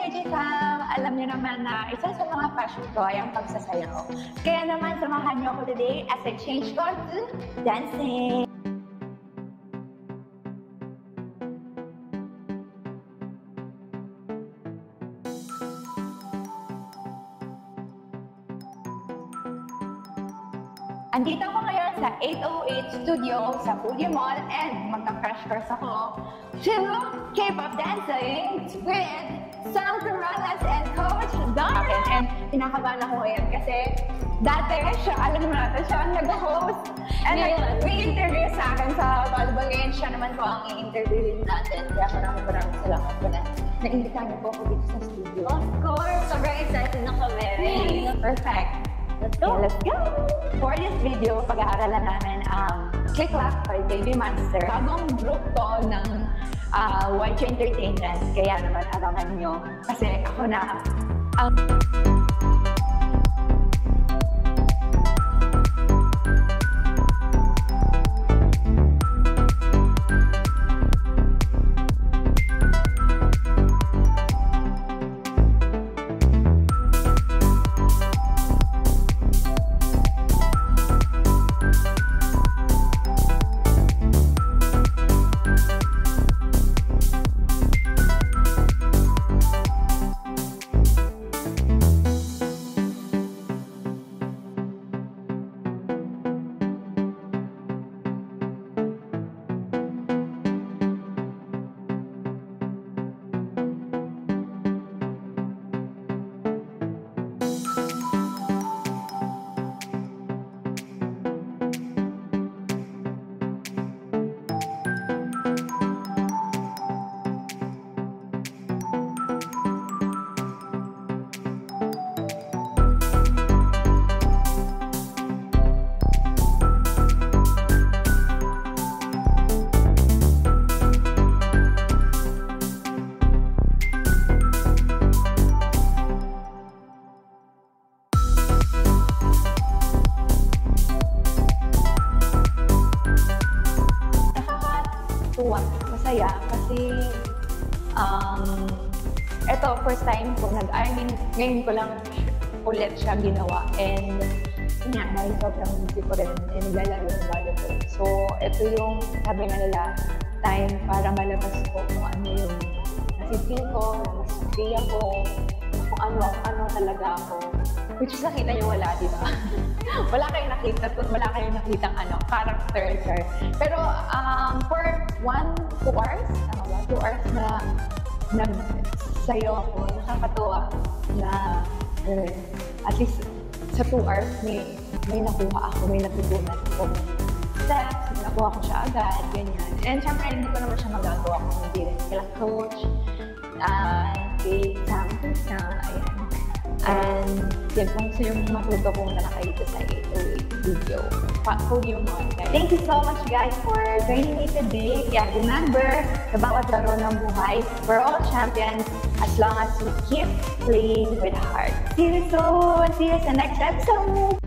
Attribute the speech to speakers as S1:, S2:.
S1: YG Fam! Alam niyo naman na isa sa mga passion ko ay ang pagsasayaw. Kaya naman samahan niyo ako today as I change course to dancing! Andito ako ngayon sa 808 Studio sa Podium Mall and magka-crash course ako to K-pop dancing with Sam Corrales and Coach Don. And pinakabahan ako ngayon kasi dati siya, alam mo natin, siya ang nag-host. And may interview sa akin sa Volleyball ngayon, siya naman po ang i-interviewin natin. Kaya maraming salamat po na na-invitahan niyo po ako dito sa studio.
S2: Of course! Sobrang excited na kami.
S1: Perfect.
S2: Let's go!
S1: Okay, let's go! For this video, pag-aaralan namin ang Click Clap by Baby Monster. Bagong group to ng YG Entertainment. Kaya naman abangan nyo. Kasi ako na ang... Masaya kasi ito first time ko ngayon ko lang ulit siya ginawa and nga dahil sobrang busy ko rin naglalaro ng volleyball. So ito yung sabi nga nila time para malabas ko kung ano yung nasipin ko, nasipin ko, kung ano talaga ako. Which is nakita niyo wala, di ba? wala kayong nakita character, sir. Pero for 2 hours, 2 hours na nagsayo ako, nakakatuwa na at least sa 2 hours may nakuha ako, may natutunan ko steps, nakuha ko siya agad, ganyan. And syempre, hindi ko naman siya magagawa kung hindi rin kila coach, kay Sam, ayan. And yan po sa yung matuto kong nakakayo sa 808 video. Podium Mall. Thank you so much guys for joining me today. Yeah, remember, sa bawat laro ng buhay, we're all champions as long as we keep playing with heart. See you soon! See you sa next episode!